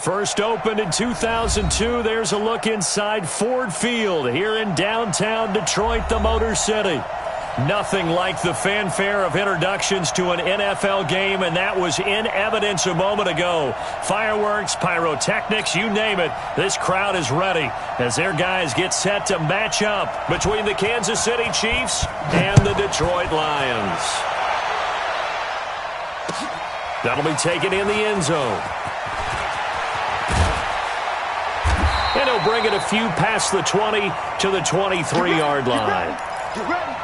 First opened in 2002, there's a look inside Ford Field here in downtown Detroit, the Motor City. Nothing like the fanfare of introductions to an NFL game, and that was in evidence a moment ago. Fireworks, pyrotechnics, you name it. This crowd is ready as their guys get set to match up between the Kansas City Chiefs and the Detroit Lions. That'll be taken in the end zone. And he'll bring it a few past the 20 to the 23-yard line. Get ready.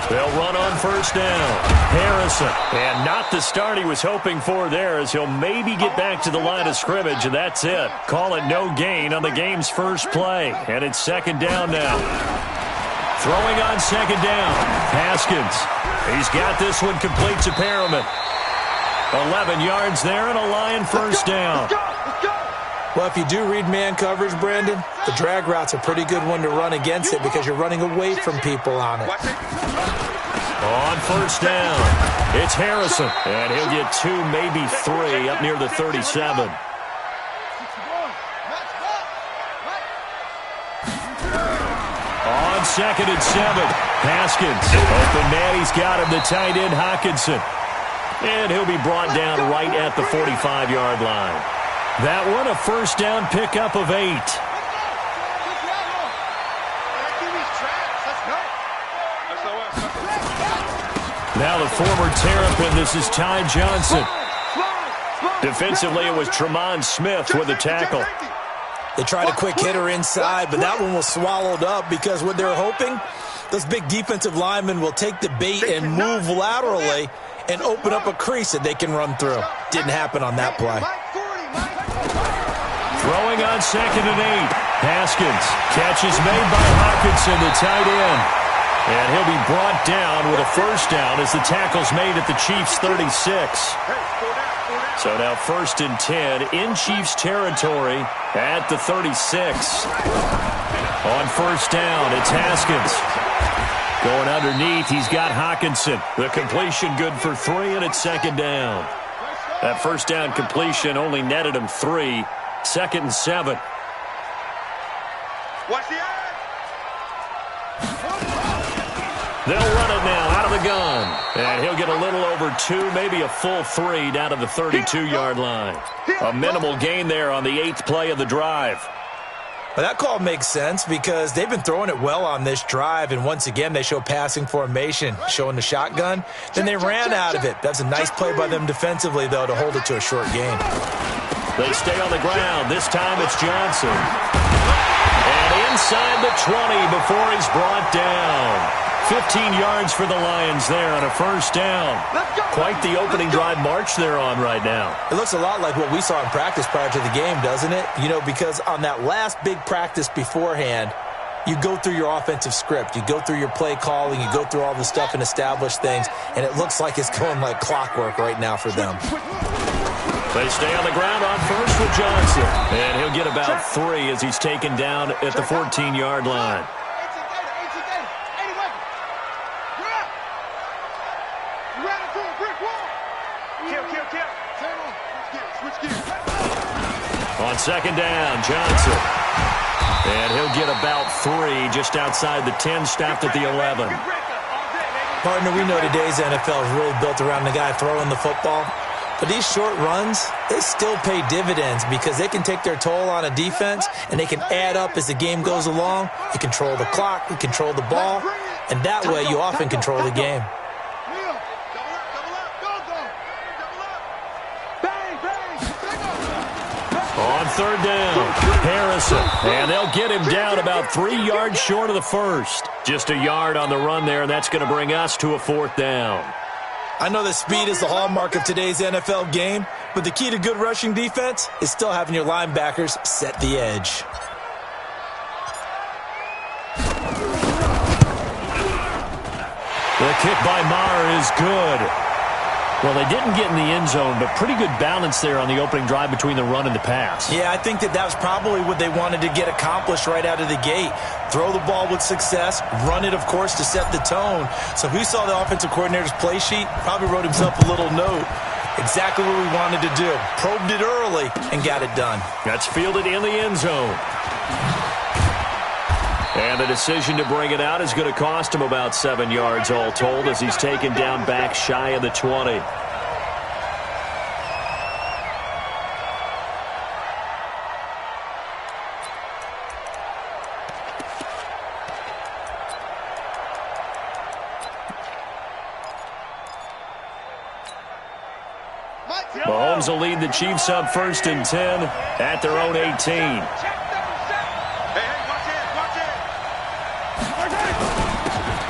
They'll run on first down. Harrison. And not the start he was hoping for there, as he'll maybe get back to the line of scrimmage, and that's it. Call it no gain on the game's first play. And it's second down now. Throwing on second down. Haskins. He's got this one complete to Perriman. 11 yards there and a Lion first down. Well, if you do read man coverage, Brandon, the drag route's a pretty good one to run against it because you're running away from people on it. On first down, it's Harrison, and he'll get 2, maybe 3 up near the 37. On second and 7, Haskins. Open man, he's got him, the tight end, Hockenson. And he'll be brought down right at the 45-yard line. That one, a first down pickup of 8. Now the former Terrapin, this is Ty Johnson. Defensively, it was Tremont Smith with a tackle. They tried a quick hitter inside, but that one was swallowed up because what they're hoping, those big defensive linemen will take the bait and move laterally and open up a crease that they can run through. Didn't happen on that play. Throwing on second and 8. Haskins. Catch is made by Hockenson, the tight end. And he'll be brought down with a first down as the tackle's made at the Chiefs' 36. So now first and 10 in Chiefs territory at the 36. On first down, it's Haskins. Going underneath, he's got Hockenson. The completion good for 3, and it's second down. That first down completion only netted him 3. Second and 7. Watch the eye. They'll run it now out of the gun. And he'll get a little over 2, maybe a full 3 down to the 32-yard line. A minimal gain there on the 8th play of the drive. Well, that call makes sense because they've been throwing it well on this drive, and once again they show passing formation, showing the shotgun. Then they ran out of it. That's a nice play by them defensively, though, to hold it to a short gain. They stay on the ground. This time it's Johnson. And inside the 20 before he's brought down. 15 yards for the Lions there on a first down. Quite the opening drive march they're on right now. It looks a lot like what we saw in practice prior to the game, doesn't it? You know, because on that last big practice beforehand, you go through your offensive script. You go through your play calling. You go through all the stuff and establish things. And it looks like it's going like clockwork right now for them. They stay on the ground on first with Johnson. And he'll get about 3 as he's taken down at the 14-yard line. On second down, Johnson. And he'll get about 3 just outside the 10, stopped at the 11. Partner, we know today's NFL is really built around the guy throwing the football. But these short runs, they still pay dividends because they can take their toll on a defense and they can add up as the game goes along. You control the clock, you control the ball, and that way you often control the game. On third down, Harrison. And they'll get him down about 3 yards short of the first. Just a yard on the run there, and that's going to bring us to a fourth down. I know that speed is the hallmark of today's NFL game, but the key to good rushing defense is still having your linebackers set the edge. The kick by Maher is good. Well, they didn't get in the end zone, but pretty good balance there on the opening drive between the run and the pass. Yeah, I think that was probably what they wanted to get accomplished right out of the gate. Throw the ball with success, run it, of course, to set the tone. So if we saw the offensive coordinator's play sheet, probably wrote himself a little note. Exactly what we wanted to do. Probed it early and got it done. That's fielded in the end zone. And the decision to bring it out is going to cost him about 7 yards all told as he's taken down back shy of the 20. Mahomes will lead the Chiefs up 1st and 10 at their own 18.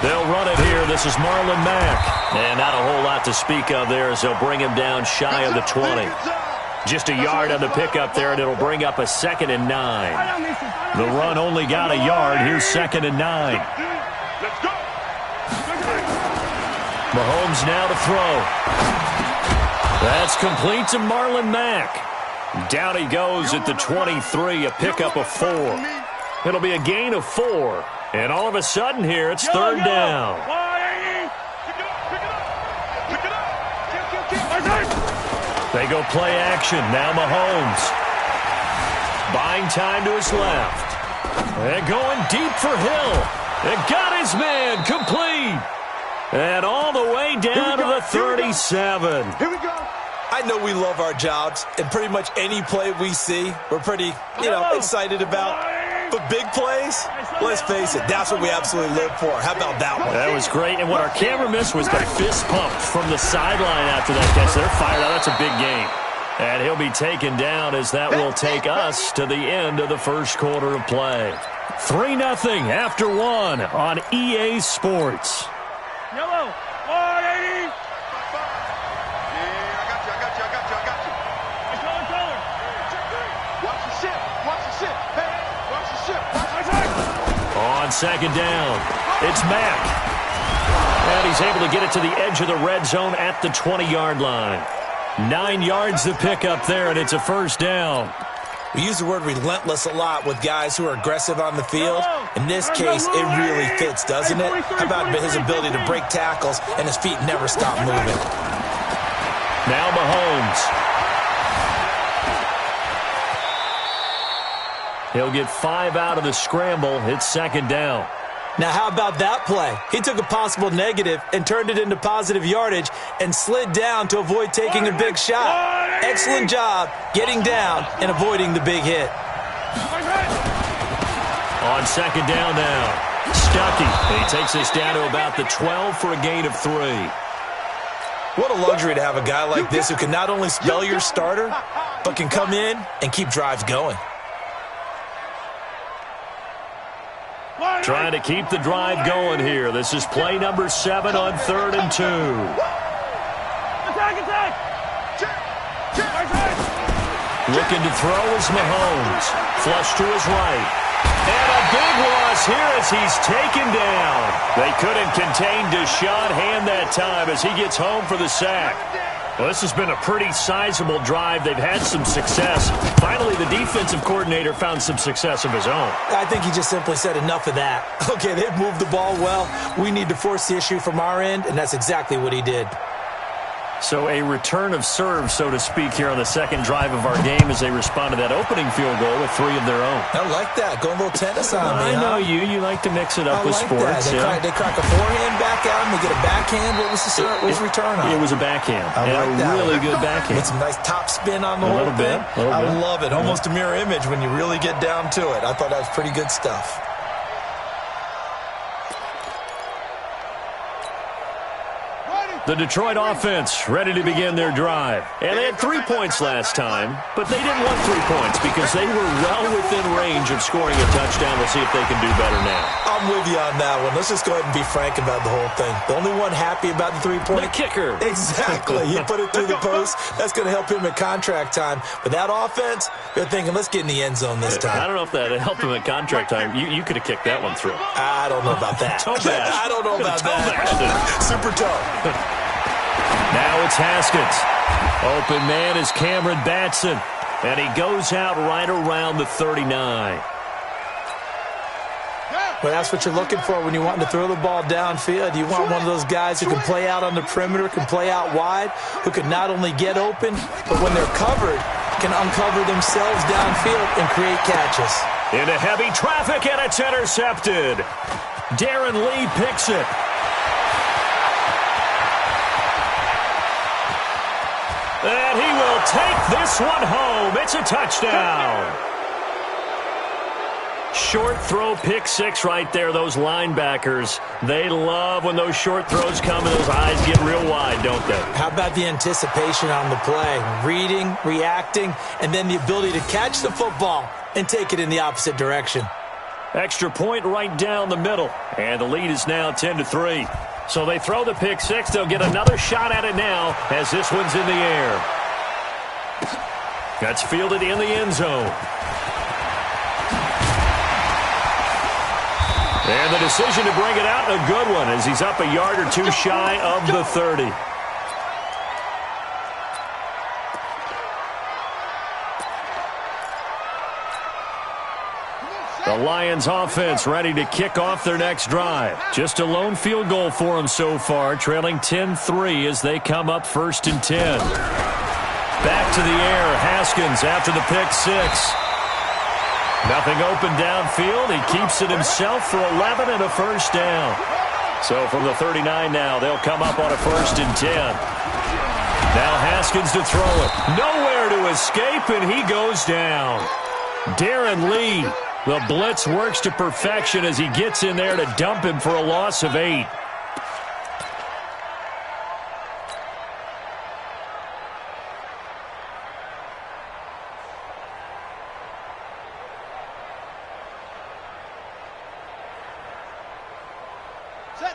They'll run it here. This is Marlon Mack. And not a whole lot to speak of there as they'll bring him down shy of the 20. Just a yard on the pickup there, and it'll bring up a 2nd and 9. The run only got a yard. Here's 2nd and 9. Mahomes now to throw. That's complete to Marlon Mack. Down he goes at the 23, a pickup of 4. It'll be a gain of 4. And all of a sudden here, it's 3rd down. They go play action. Now Mahomes. Buying time to his left. And going deep for Hill. And got his man complete. And all the way down to the 37. Here we go. I know we love our jobs, and pretty much any play we see, we're pretty, excited about. But big plays, let's face it, that's what we absolutely live for. How about that one? That was great. And what our camera missed was the fist pump from the sideline after that catch. They're fired out. That's a big game. And he'll be taken down as that will take us to the end of the first quarter of play. 3-0 after 1 on EA Sports. Yellow, 180. On 2nd down, it's Mack. And he's able to get it to the edge of the red zone at the 20-yard line. 9 yards to pick up there, and it's a 1st down. We use the word relentless a lot with guys who are aggressive on the field. In this case, it really fits, doesn't it? How about his ability to break tackles and his feet never stop moving? Now Mahomes. He'll get 5 out of the scramble. It's 2nd down. Now, how about that play? He took a possible negative and turned it into positive yardage and slid down to avoid taking a big shot. Excellent job getting down and avoiding the big hit. On 2nd down now, Stuckey. He takes us down to about the 12 for a gain of 3. What a luxury to have a guy like this who can not only spell your starter, but can come in and keep drives going. Trying to keep the drive going here. This is play number 7 on 3rd and 2. Attack! Looking to throw is Mahomes. Flush to his right. And a big loss here as he's taken down. They couldn't contain Deshaun Hand that time as he gets home for the sack. Well, this has been a pretty sizable drive. They've had some success. Finally, the defensive coordinator found some success of his own. I think he just simply said enough of that. Okay, they've moved the ball well. We need to force the issue from our end, and that's exactly what he did. So a return of serve, so to speak, here on the 2nd drive of our game as they respond to that opening field goal with 3 of their own. I like that. Going a little tennis on me, I know you. You like to mix it up with sports. They crack a forehand back out and they get a backhand. What was the return on? It was a backhand. I like that. Really good backhand. With some nice top spin on the whole thing. I love it. Almost a mirror image when you really get down to it. I thought that was pretty good stuff. The Detroit offense ready to begin their drive. And they had 3 points last time, but they didn't want 3 points because they were well within range of scoring a touchdown. We'll see if they can do better now. I'm with you on that one. Let's just go ahead and be frank about the whole thing. The only one happy about the 3-point. The kicker. Exactly. He put it through the post. That's going to help him at contract time. But that offense, they're thinking, let's get in the end zone this time. I don't know if that helped him at contract time. You could have kicked that one through. I don't know about that. I don't know about that. Super tough. Now it's Haskins. Open man is Cameron Batson. And he goes out right around the 39. Well, that's what you're looking for when you want to throw the ball downfield. You want one of those guys who can play out on the perimeter, can play out wide, who can not only get open, but when they're covered, can uncover themselves downfield and create catches. Into heavy traffic, and it's intercepted. Darren Lee picks it. And he will take this one home. It's a touchdown. Short throw, pick six right there. Those linebackers, they love when those short throws come and those eyes get real wide, don't they? How about the anticipation on the play? Reading, reacting, and then the ability to catch the football and take it in the opposite direction. Extra point right down the middle. And the lead is now 10-3. So they throw the pick six. They'll get another shot at it now as this one's in the air. That's fielded in the end zone. And the decision to bring it out, a good one, as he's up a yard or two shy of the 30. The Lions offense ready to kick off their next drive. Just a lone field goal for them so far, trailing 10-3 as they come up 1st and 10. Back to the air, Haskins after the pick six. Nothing open downfield. He keeps it himself for 11 and a first down. So from the 39 now, they'll come up on a 1st and 10. Now Haskins to throw it. Nowhere to escape, and he goes down. Darren Lee. The blitz works to perfection as he gets in there to dump him for a loss of 8.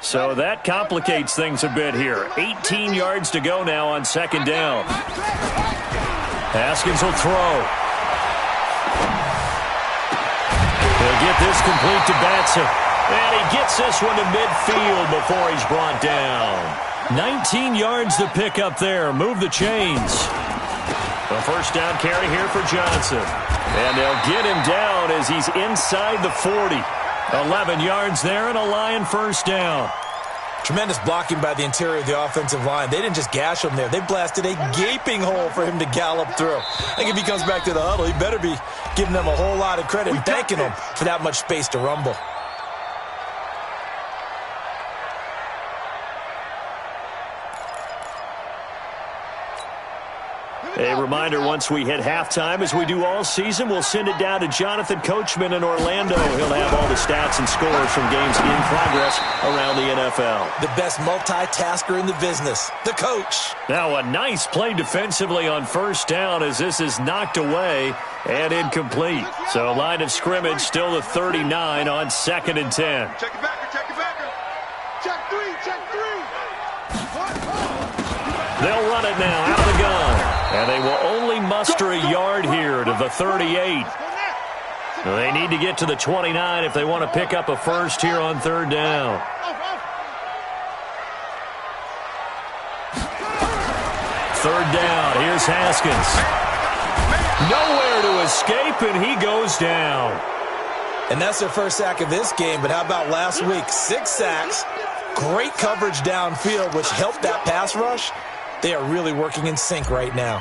So that complicates things a bit here. 18 yards to go now on 2nd down. Haskins will throw. He'll get this complete to Batson. And he gets this one to midfield before he's brought down. 19 yards to pick up there. Move the chains. A first down carry here for Johnson. And they'll get him down as he's inside the 40. 11 yards there and a Lion first down. Tremendous blocking by the interior of the offensive line. They didn't just gash him there. They blasted a gaping hole for him to gallop through. I think if he comes back to the huddle, he better be giving them a whole lot of credit and thanking them for that much space to rumble. A reminder, once we hit halftime, as we do all season, we'll send it down to Jonathan Coachman in Orlando. He'll have all the stats and scores from games in progress around the NFL. The best multitasker in the business, the coach. Now a nice play defensively on first down as this is knocked away and incomplete. So line of scrimmage still the 39 on 2nd and 10. Check it back, check it back. Check three. They'll run it now out of the gun. And they will only muster a yard here to the 38. They need to get to the 29 if they want to pick up a first here on 3rd down. Third down. Here's Haskins. Nowhere to escape, and he goes down. And that's their first sack of this game, but how about last week? 6 sacks, great coverage downfield, which helped that pass rush. They are really working in sync right now.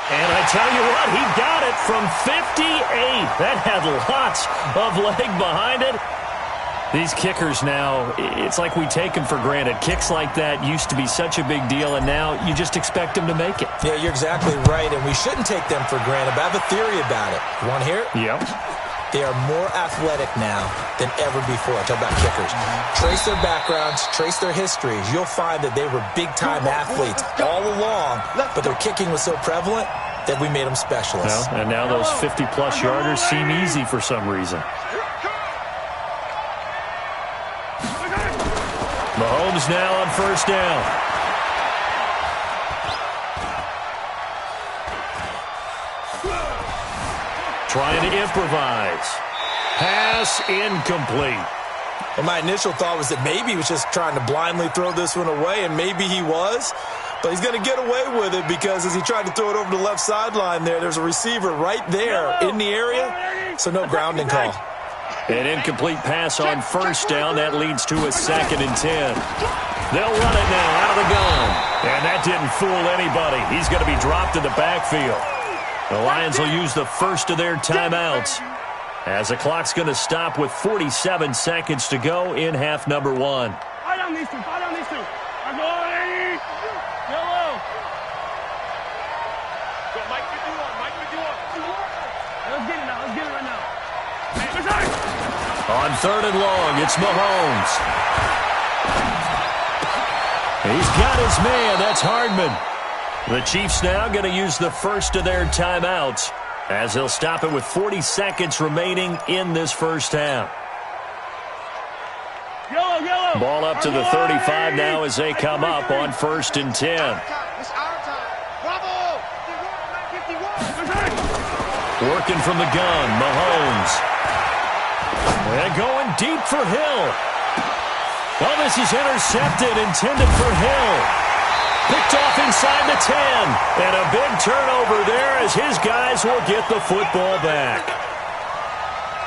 And I tell you what, he got it from 58. That had lots of leg behind it. These kickers now, it's like we take them for granted. Kicks like that used to be such a big deal, and now you just expect them to make it. Yeah, you're exactly right, and we shouldn't take them for granted, but I have a theory about it. You want to hear it? Yep. They are more athletic now than ever before. Talk about kickers. Trace their backgrounds, trace their histories. You'll find that they were big-time athletes all along, but their kicking was so prevalent that we made them specialists. Well, and now those 50-plus yarders seem easy for some reason. Mahomes now on first down. Trying to improvise. Pass incomplete. Well, my initial thought was that maybe he was just trying to blindly throw this one away, and maybe he was. But he's going to get away with it because as he tried to throw it over the left sideline there's a receiver right there in the area, so no grounding call. An incomplete pass on first down. That leads to a 2nd and 10. They'll run it now out of the gun. And that didn't fool anybody. He's going to be dropped in the backfield. The Lions will use the first of their timeouts as the clock's going to stop with 47 seconds to go in half number 1. Fight on these two. Fight on these two. I'm going. Yellow. Go, Mike 51. Mike 51. Let's get it now. Let's get it right now. On 3rd and long, it's Mahomes. He's got his man. That's Hardman. The Chiefs now going to use the first of their timeouts as they'll stop it with 40 seconds remaining in this first half. Yellow. Ball up to the 35 now as they come up on 1st and 10. It's our time. Bravo. 51. Working from the gun, Mahomes. And going deep for Hill. Well, this is intercepted, intended for Hill. Picked off inside the 10. And a big turnover there as his guys will get the football back.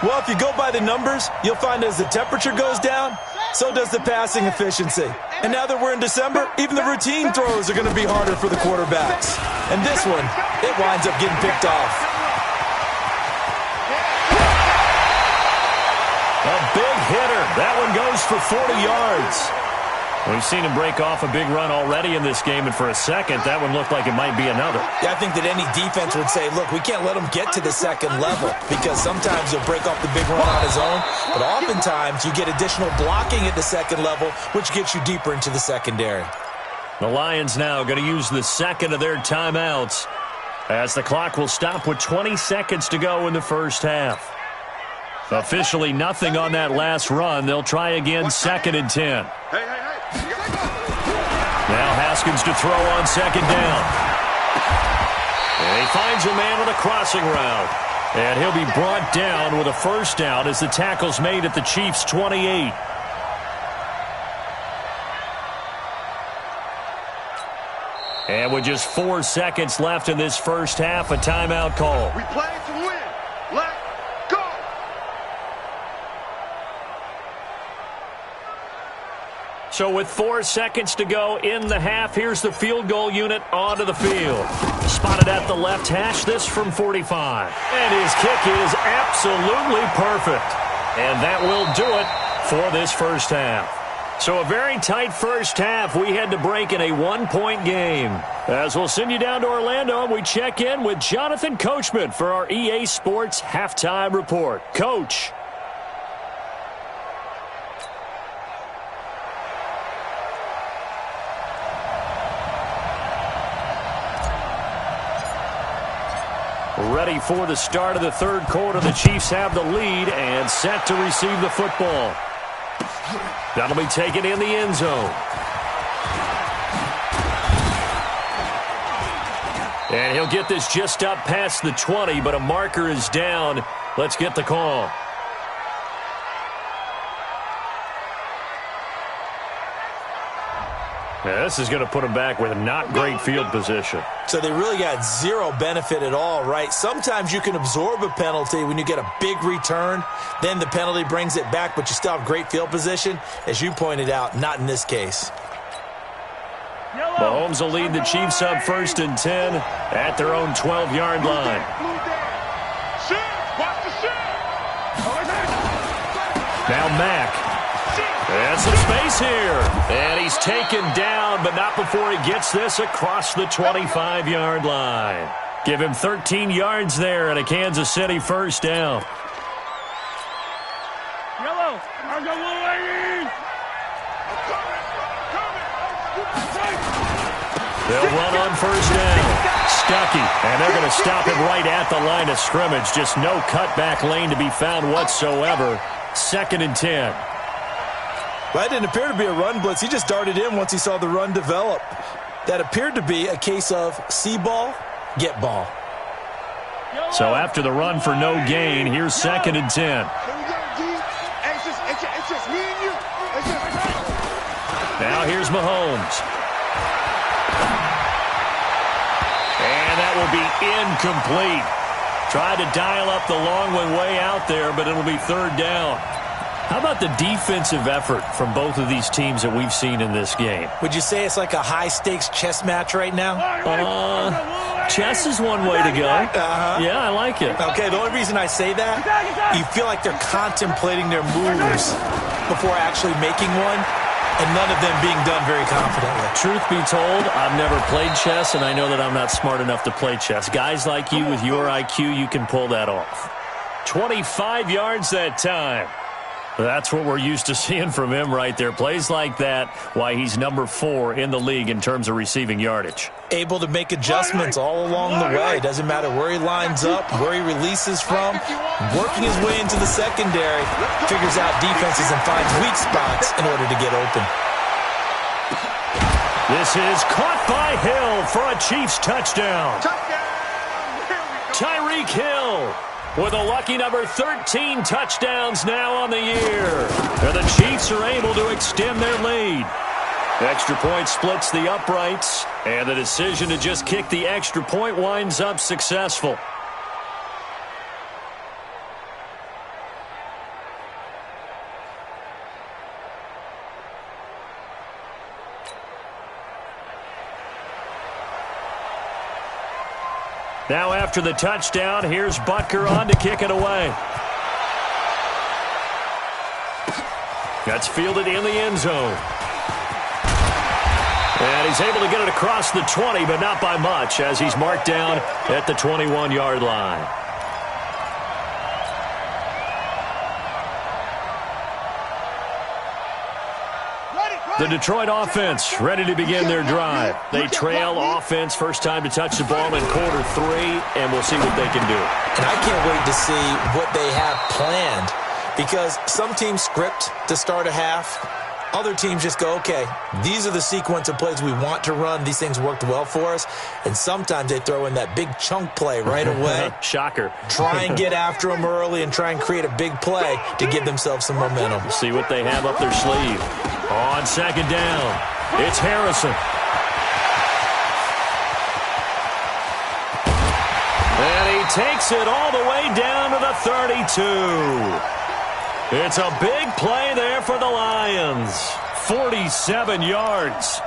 Well, if you go by the numbers, you'll find as the temperature goes down, so does the passing efficiency. And now that we're in December, even the routine throws are going to be harder for the quarterbacks. And this one, it winds up getting picked off. A big hitter. That one goes for 40 yards. We've seen him break off a big run already in this game, and for a second, that one looked like it might be another. Yeah, I think that any defense would say, look, we can't let him get to the second level because sometimes he'll break off the big run on his own, but oftentimes you get additional blocking at the second level, which gets you deeper into the secondary. The Lions now going to use the second of their timeouts as the clock will stop with 20 seconds to go in the first half. Officially nothing on that last run. They'll try again, 2nd and 10. Hey. Now Haskins to throw on 2nd down. And he finds a man on a crossing route. And he'll be brought down with a first down as the tackle's made at the Chiefs' 28. And with just 4 seconds left in this first half, a timeout call. We play to win. Let's go. So with 4 seconds to go in the half, here's the field goal unit onto the field. Spotted at the left hash, this from 45. And his kick is absolutely perfect. And that will do it for this first half. So a very tight first half. We had to break in a 1-point game. As we'll send you down to Orlando, we check in with Jonathan Coachman for our EA Sports Halftime Report. Coach. Ready for the start of the third quarter. The Chiefs have the lead and set to receive the football. That'll be taken in the end zone. And he'll get this just up past the 20, but a marker is down. Let's get the call. Now, this is going to put them back with not great field position. So they really got zero benefit at all, right? Sometimes you can absorb a penalty when you get a big return. Then the penalty brings it back, but you still have great field position. As you pointed out, not in this case. Mahomes will lead the Chiefs up 1st and 10 at their own 12-yard line. Now Mack. And some space here. And he's taken down, but not before he gets this across the 25-yard line. Give him 13 yards there and a Kansas City first down. They'll run on first down. Stuckey, and they're going to stop him right at the line of scrimmage. Just no cutback lane to be found whatsoever. 2nd and 10. Well, that didn't appear to be a run blitz. He just darted in once he saw the run develop. That appeared to be a case of see ball, get ball. So after the run for no gain, here's 2nd and 10. Now here's Mahomes. And that will be incomplete. Tried to dial up the long one way out there, but it'll be 3rd down. How about the defensive effort from both of these teams that we've seen in this game? Would you say it's like a high-stakes chess match right now? Chess is one way to go. Yeah, I like it. Okay, the only reason I say that, you feel like they're contemplating their moves before actually making one, and none of them being done very confidently. Truth be told, I've never played chess, and I know that I'm not smart enough to play chess. Guys like you with your IQ, you can pull that off. 25 yards that time. That's what we're used to seeing from him right there. Plays like that, why he's number 4 in the league in terms of receiving yardage. Able to make adjustments all along the way. Doesn't matter where he lines up, where he releases from. Working his way into the secondary. Figures out defenses and finds weak spots in order to get open. This is caught by Hill for a Chiefs touchdown. Tyreek Hill with a lucky number 13 touchdowns now on the year. And the Chiefs are able to extend their lead. Extra point splits the uprights, and the decision to just kick the extra point winds up successful. Now after the touchdown, here's Butker on to kick it away. That's fielded in the end zone. And he's able to get it across the 20, but not by much, as he's marked down at the 21-yard line. The Detroit offense ready to begin their drive. They trail offense first time to touch the ball in quarter 3, and we'll see what they can do. And I can't wait to see what they have planned, because some teams script to start a half. Other teams just go, okay, these are the sequence of plays we want to run. These things worked well for us. And sometimes they throw in that big chunk play right away. Shocker. Try and get after them early and try and create a big play to give themselves some momentum. See what they have up their sleeve. On second down, it's Harrison. And he takes it all the way down to the 32. It's a big play there for the Lions. 47 yards.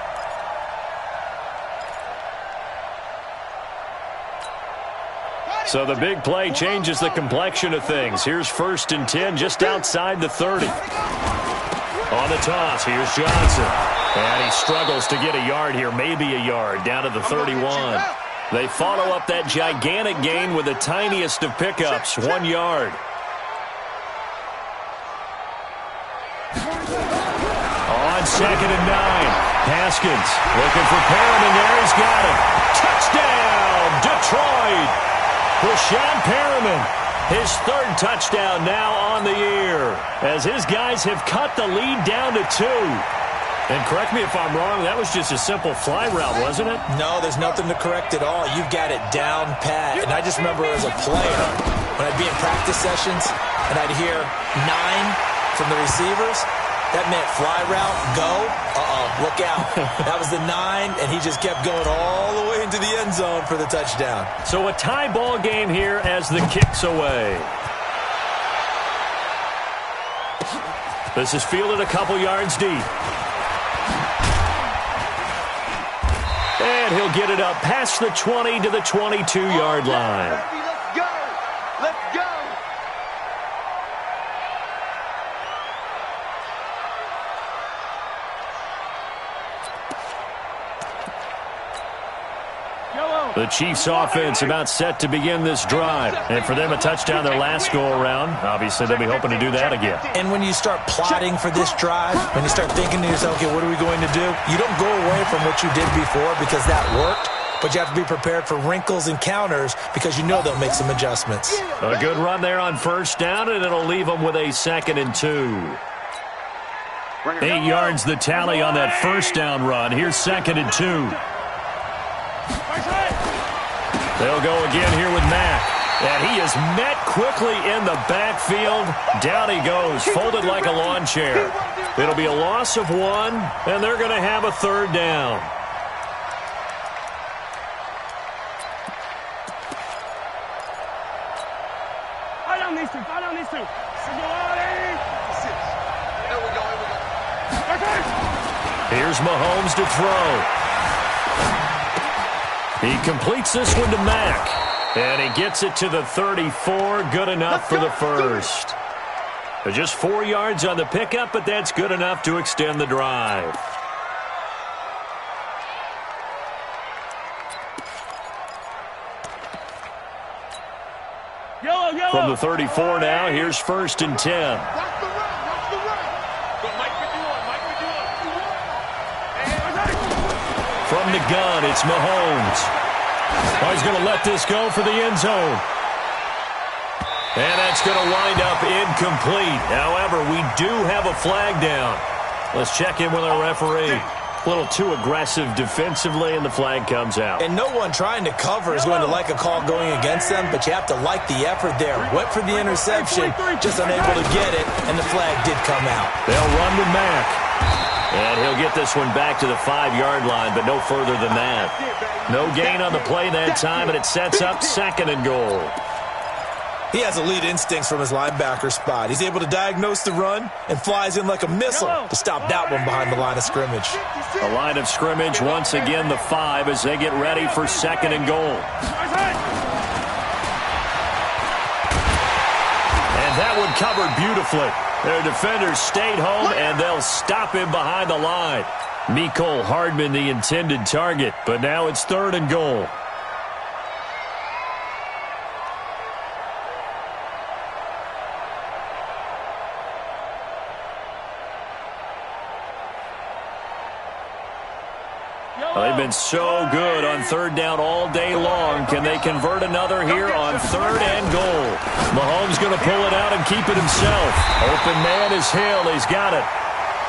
So the big play changes the complexion of things. Here's 1st and 10 just outside the 30. On the toss, here's Johnson. And he struggles to get a yard here, maybe a yard, down to the 31. They follow up that gigantic gain with the tiniest of pickups, 1 yard. On 2nd and 9, Haskins looking for Perriman. There, he's got him. Touchdown, Detroit. Breshad Perriman, his 3rd touchdown now on the year, as his guys have cut the lead down to 2. And correct me if I'm wrong, that was just a simple fly route, wasn't it? No, there's nothing to correct at all. You've got it down pat. And I just remember as a player, when I'd be in practice sessions and I'd hear 9 from the receivers, that meant fly route, go, look out. That was the 9, and he just kept going all the way into the end zone for the touchdown. So a tie ball game here as the kick's away. This is fielded a couple yards deep. And he'll get it up past the 20 to the 22-yard line. Let's go. Let's go. The Chiefs offense about set to begin this drive. And for them, a touchdown their last go-around. Obviously, they'll be hoping to do that again. And when you start plotting for this drive, when you start thinking to yourself, okay, what are we going to do? You don't go away from what you did before because that worked. But you have to be prepared for wrinkles and counters because you know they'll make some adjustments. A good run there on first down, and it'll leave them with a 2nd and 2. 8 yards the tally on that first down run. Here's 2nd and 2. They'll go again here with Mack. And he is met quickly in the backfield. Down he goes, folded like a lawn chair. It'll be a loss of 1, and they're going to have a 3rd down. Follow these two. Here's Mahomes to throw. He completes this one to Mack. And he gets it to the 34. Good enough for the first. Just 4 yards on the pickup, but that's good enough to extend the drive. From the 34 now, here's 1st and 10. From the gun, it's Mahomes. Oh, he's going to let this go for the end zone. And that's going to wind up incomplete. However, we do have a flag down. Let's check in with our referee. A little too aggressive defensively, and the flag comes out. And no one trying to cover is going to like a call going against them, but you have to like the effort there. Went for the interception, just unable to get it, and the flag did come out. They'll run with Mack. And he'll get this one back to the 5-yard line, but no further than that. No gain on the play that time, and it sets up 2nd and goal. He has elite instincts from his linebacker spot. He's able to diagnose the run and flies in like a missile to stop that one behind the line of scrimmage. The line of scrimmage, once again, the 5 as they get ready for 2nd and goal. And that one covered beautifully. Their defenders stayed home, and they'll stop him behind the line. Mecole Hardman, the intended target, but now it's 3rd and goal. They've been so good on 3rd down all day long. Can they convert another here on 3rd and goal? Mahomes going to pull it out and keep it himself. Open man is Hill. He's got it.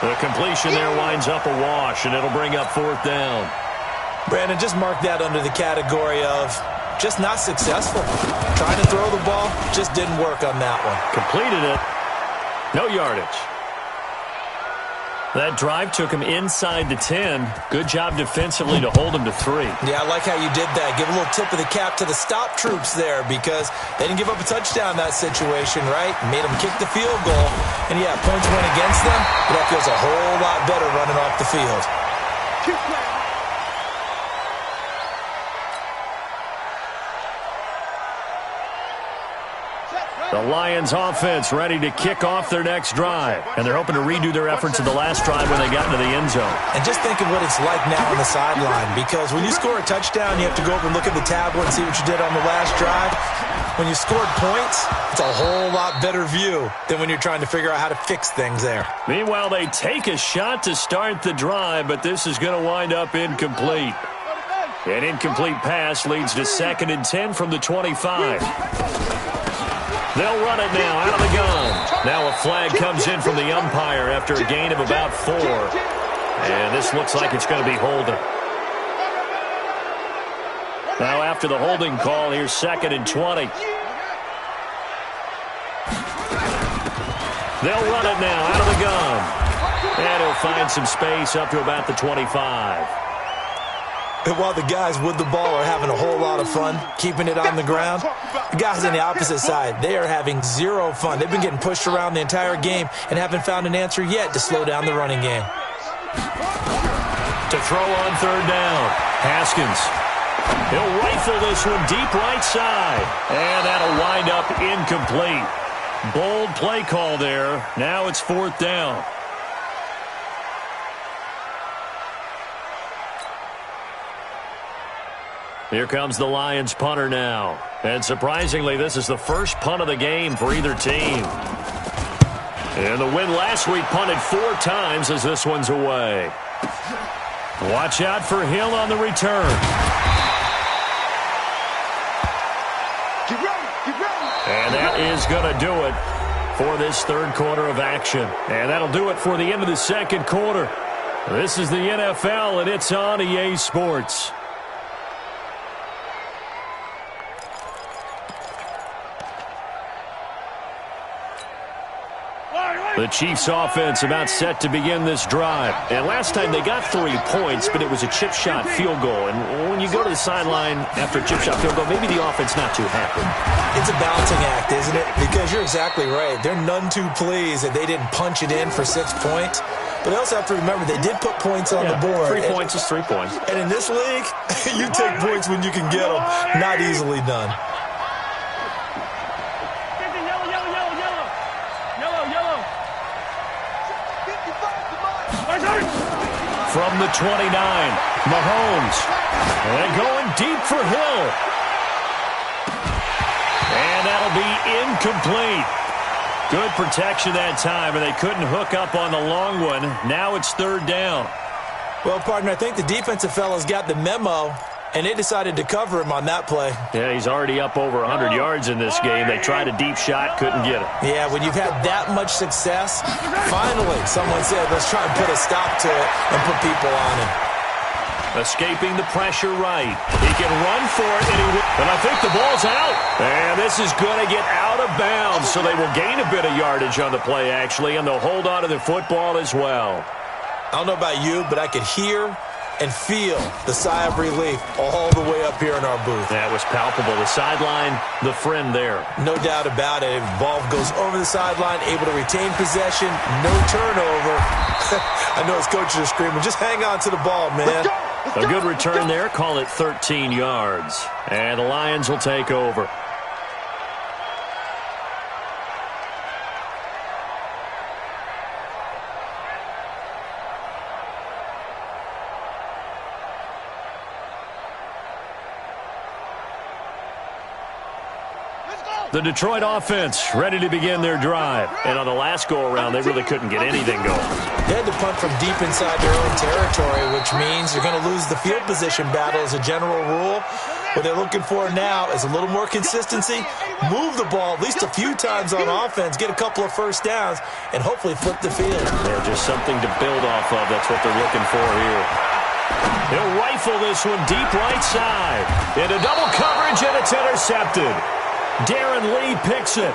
The completion there winds up a wash, and it'll bring up 4th down. Brandon, just mark that under the category of just not successful. Trying to throw the ball, just didn't work on that one. Completed it. No yardage. That drive took him inside the 10. Good job defensively to hold him to 3. Yeah, I like how you did that. Give a little tip of the cap to the stop troops there because they didn't give up a touchdown in that situation, right? Made them kick the field goal. And, yeah, points went against them, but that feels a whole lot better running off the field. The Lions offense ready to kick off their next drive. And they're hoping to redo their efforts in the last drive when they got into the end zone. And just think of what it's like now on the sideline, because when you score a touchdown, you have to go over and look at the tablet and see what you did on the last drive. When you scored points, it's a whole lot better view than when you're trying to figure out how to fix things there. Meanwhile, they take a shot to start the drive, but this is going to wind up incomplete. An incomplete pass leads to 2nd and 10 from the 25. They'll run it now out of the gun. Now a flag comes in from the umpire after a gain of about 4. And this looks like it's going to be holding. Now after the holding call, here's 2nd and 20. They'll run it now out of the gun. And he'll find some space up to about the 25. And while the guys with the ball are having a whole lot of fun keeping it on the ground, the guys on the opposite side, they are having zero fun. They've been getting pushed around the entire game and haven't found an answer yet to slow down the running game. To throw on 3rd down, Haskins. He'll rifle this one deep right side. And that'll wind up incomplete. Bold play call there. Now it's 4th down. Here comes the Lions punter now. And surprisingly, this is the first punt of the game for either team. And the win last week punted 4 times as this one's away. Watch out for Hill on the return. And that is going to do it for this third quarter of action. And that'll do it for the end of the second quarter. This is the NFL, and it's on EA Sports. The Chiefs offense about set to begin this drive. And last time they got 3 points, but it was a chip shot field goal. And when you go to the sideline after a chip shot field goal, maybe the offense not too happy. It's a balancing act, isn't it? Because you're exactly right. They're none too pleased that they didn't punch it in for 6 points. But they also have to remember they did put points on the board. 3 points is 3 points. And in this league, you take points when you can get them. Not easily done. From the 29, Mahomes. And going deep for Hill. And that'll be incomplete. Good protection that time, and they couldn't hook up on the long one. Now it's third down. Well, partner, I think the defensive fellas got the memo, and they decided to cover him on that play. Yeah, he's already up over 100 yards in this game. They tried a deep shot, couldn't get it. Yeah, when you've had that much success, finally someone said, let's try and put a stop to it and put people on him. Escaping the pressure right. He can run for it, and I think the ball's out. And this is going to get out of bounds, so they will gain a bit of yardage on the play, actually, and they'll hold on to the football as well. I don't know about you, but I could hear and feel the sigh of relief all the way up here in our booth. That was palpable. The sideline, the friend there. No doubt about it. Ball goes over the sideline, able to retain possession, no turnover. I know his coaches are screaming, just hang on to the ball, man. Let's go. A good return there. Call it 13 yards. And the Lions will take over. The Detroit offense ready to begin their drive. And on the last go-around, they really couldn't get anything going. They had to punt from deep inside their own territory, which means you're going to lose the field position battle as a general rule. What they're looking for now is a little more consistency, move the ball at least a few times on offense, get a couple of first downs, and hopefully flip the field. Yeah, just something to build off of. That's what they're looking for here. He'll rifle this one deep right side. Into double coverage, and it's intercepted. Darren Lee picks it.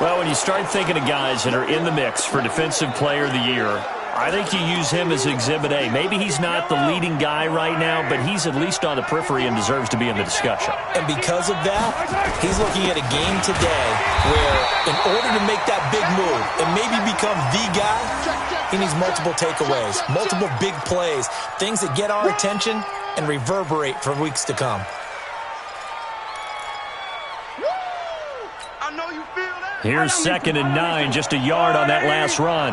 Well, when you start thinking of guys that are in the mix for Defensive Player of the Year, I think you use him as Exhibit A. Maybe he's not the leading guy right now, but he's at least on the periphery and deserves to be in the discussion. And because of that, he's looking at a game today where in order to make that big move and maybe become the guy, he needs multiple takeaways, multiple big plays, things that get our attention and reverberate for weeks to come. Here's 2nd and 9, just a yard on that last run.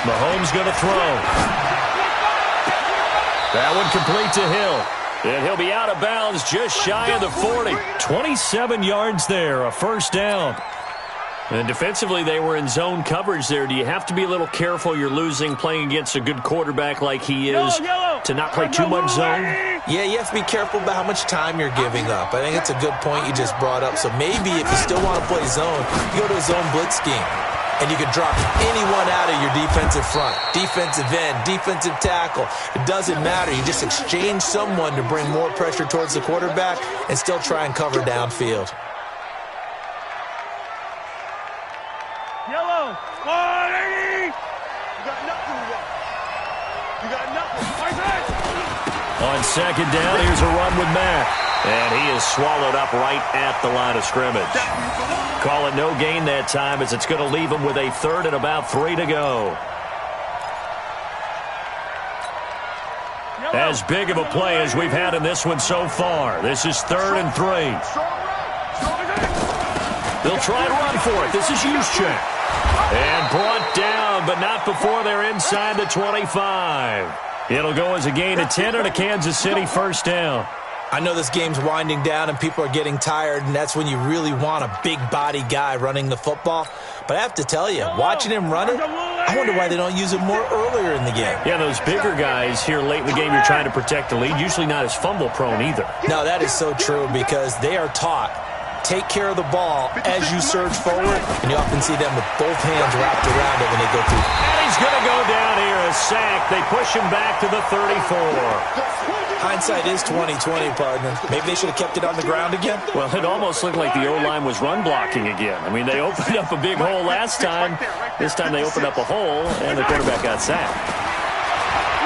Mahomes going to throw. That one complete to Hill. And he'll be out of bounds just shy of the 40. 27 yards there, a first down. And defensively, they were in zone coverage there. Do you have to be a little careful you're losing playing against a good quarterback like he is to not play too much zone? Yeah, you have to be careful about how much time you're giving up. I think it's a good point you just brought up. So maybe if you still want to play zone, you go to a zone blitz scheme. And you can drop anyone out of your defensive front, defensive end, defensive tackle. It doesn't matter. You just exchange someone to bring more pressure towards the quarterback and still try and cover downfield. Yellow. 180. You got nothing to that. You got nothing. On 2nd down, here's a run with Mack. And he is swallowed up right at the line of scrimmage. Call it no gain that time as it's going to leave him with a 3rd and about 3 to go. As big of a play as we've had in this one so far. This is 3rd and 3. They'll try to run for it. This is Juszczyk. And brought down, but not before they're inside the 25. It'll go as a gain of 10 and a Kansas City first down. I know this game's winding down and people are getting tired, and that's when you really want a big body guy running the football. But I have to tell you, watching him run it, I wonder why they don't use it more earlier in the game. Yeah, those bigger guys here late in the game, you're trying to protect the lead, usually not as fumble prone either. No, that is so true because they are taught, take care of the ball as you surge forward, and you often see them with both hands wrapped around it when they go through. And he's going to go down here, a sack. They push him back to the 34. Hindsight is 20/20, partner. Maybe they should have kept it on the ground again. Well, it almost looked like the O-line was run blocking again. I mean, they opened up a big hole last time. This time they opened up a hole, and the quarterback got sacked.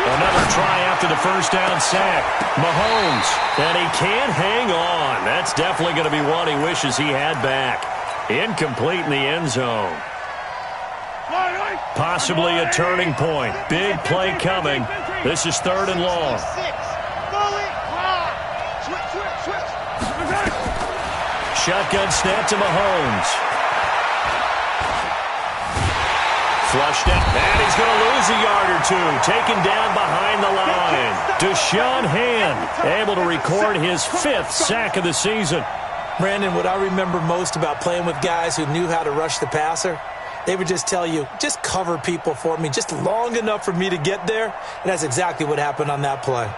Another try after the first down sack. Mahomes, and he can't hang on. That's definitely going to be one he wishes he had back. Incomplete in the end zone. Possibly a turning point. Big play coming. This is 3rd and long. Shotgun snap to Mahomes. Flushed out, and he's going to lose a yard or two. Taken down behind the line. Deshaun Hand able to record his 5th sack of the season. Brandon, what I remember most about playing with guys who knew how to rush the passer, they would just tell you, just cover people for me, just long enough for me to get there. And that's exactly what happened on that play.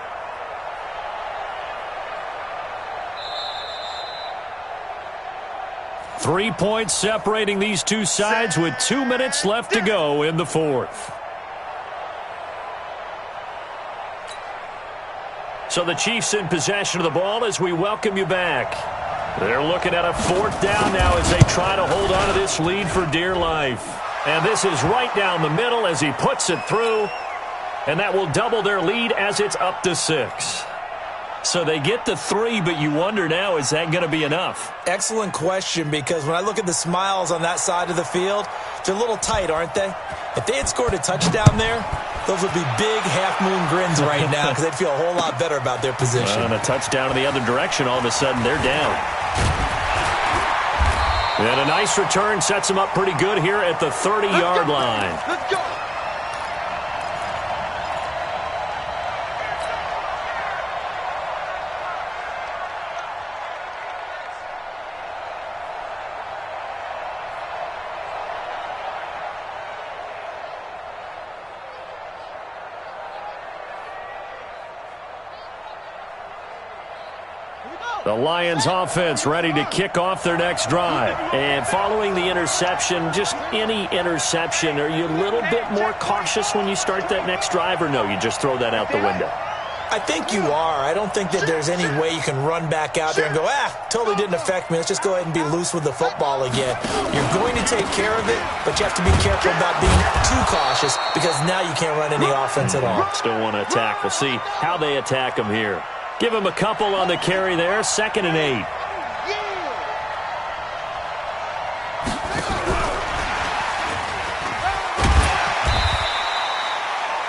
Three points separating these two sides with 2 minutes left to go in the 4th. So the Chiefs in possession of the ball as we welcome you back. They're looking at a 4th down now as they try to hold on to this lead for dear life. And this is right down the middle as he puts it through. And that will double their lead as it's up to 6. So they get to 3, but you wonder now, is that going to be enough? Excellent question, because when I look at the smiles on that side of the field, they're a little tight, aren't they? If they had scored a touchdown there, those would be big half-moon grins right now because they'd feel a whole lot better about their position. And a touchdown in the other direction, all of a sudden they're down. And a nice return sets them up pretty good here at the 30-yard line. Let's go. The Lions offense ready to kick off their next drive. And following the interception, just any interception, are you a little bit more cautious when you start that next drive, or no, you just throw that out the window? I think you are. I don't think that there's any way you can run back out there and go, totally didn't affect me. Let's just go ahead and be loose with the football again. You're going to take care of it, but you have to be careful about being too cautious because now you can't run any offense at all. Still want to attack. We'll see how they attack them here. Give him a couple on the carry there. 2nd and 8.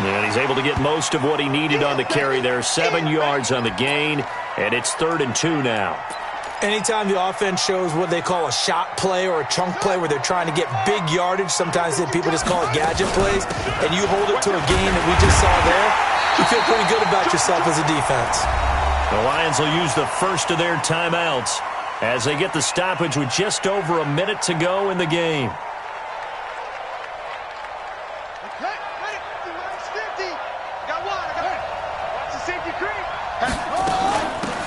And he's able to get most of what he needed on the carry there. 7 yards on the gain, and it's 3rd and 2 now. Anytime the offense shows what they call a shot play or a chunk play where they're trying to get big yardage, sometimes people just call it gadget plays, and you hold it to a gain that we just saw there, you feel pretty good about yourself as a defense. The Lions will use the first of their timeouts as they get the stoppage with just over a minute to go in the game.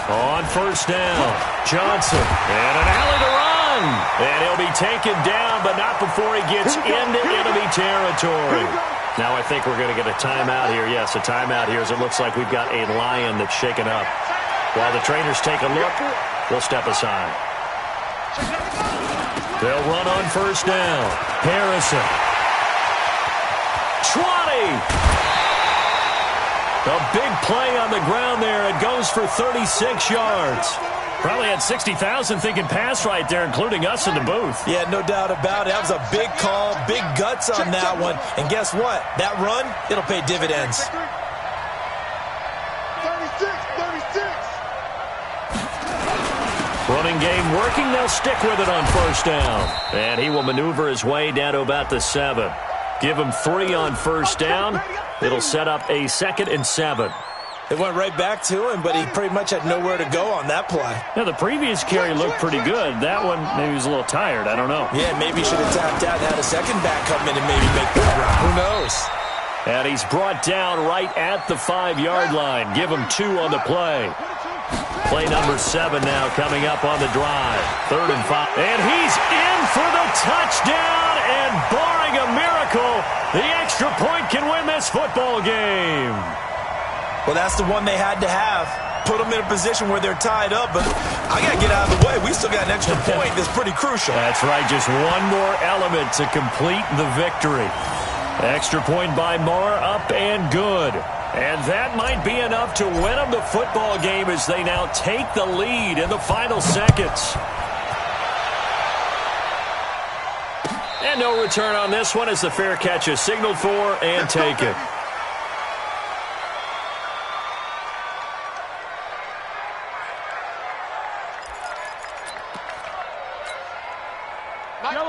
On first down, Johnson, and an alley to run. And he'll be taken down, but not before he gets into enemy territory. Now I think we're going to get a timeout here. Yes, a timeout here as it looks like we've got a Lion that's shaken up. While the trainers take a look, we'll step aside. They'll run on first down. Harrison. 20. A big play on the ground there. It goes for 36 yards. Probably had 60,000 thinking pass right there, including us in the booth. Yeah, no doubt about it. That was a big call, big guts on that one. And guess what? That run, it'll pay dividends. 36. Running game working. They'll stick with it on first down. And he will maneuver his way down to about the 7. Give him 3 on first down. It'll set up a 2nd and 7. They went right back to him, but he pretty much had nowhere to go on that play. Yeah, the previous carry looked pretty good. That one, maybe he was a little tired. I don't know. Yeah, maybe he should have tapped out and had a second back come in and maybe make that run. Who knows? And he's brought down right at the 5-yard line. Give him 2 on the play. Play number 7 now coming up on the drive. 3rd and 5. And he's in for the touchdown. And barring a miracle, the extra point can win this football game. Well, that's the one they had to have. Put them in a position where they're tied up, but I got to get out of the way. We still got an extra point that's pretty crucial. That's right, just one more element to complete the victory. Extra point by Moore, up and good. And that might be enough to win them the football game as they now take the lead in the final seconds. And no return on this one as the fair catch is signaled for and taken.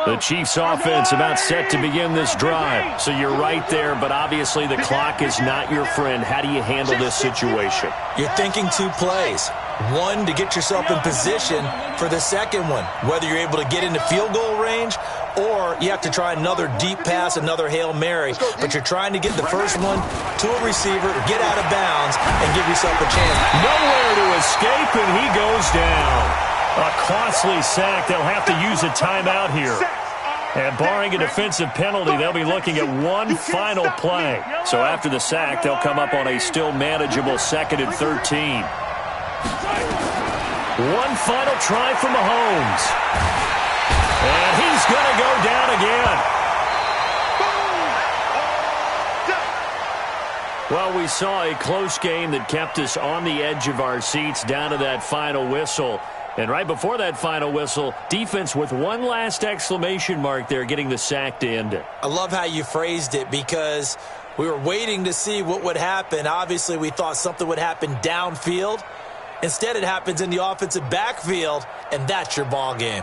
The Chiefs offense about set to begin this drive. So you're right there, but obviously the clock is not your friend. How do you handle this situation? You're thinking 2 plays. One, to get yourself in position for the second one, whether you're able to get into field goal range or you have to try another deep pass, another Hail Mary. But you're trying to get the first one to a receiver, get out of bounds, and give yourself a chance. Nowhere to escape, and he goes down. A costly sack. They'll have to use a timeout here. And barring a defensive penalty, they'll be looking at one final play. So after the sack, they'll come up on a still manageable 2nd and 13. One final try for Mahomes. And he's going to go down again. Well, we saw a close game that kept us on the edge of our seats down to that final whistle. And right before that final whistle, defense with one last exclamation mark there, getting the sack to end it. I love how you phrased it because we were waiting to see what would happen. Obviously, we thought something would happen downfield. Instead, it happens in the offensive backfield, and that's your ball game.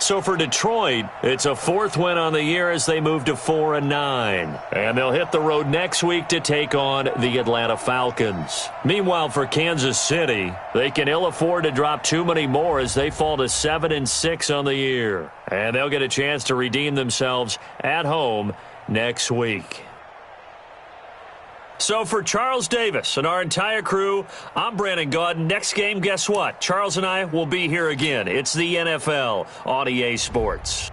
So for Detroit, it's a 4th win on the year as they move to 4-9. And they'll hit the road next week to take on the Atlanta Falcons. Meanwhile, for Kansas City, they can ill afford to drop too many more as they fall to 7-6 on the year. And they'll get a chance to redeem themselves at home next week. So for Charles Davis and our entire crew, I'm Brandon Gaudin. Next game, guess what? Charles and I will be here again. It's the NFL on EA Sports.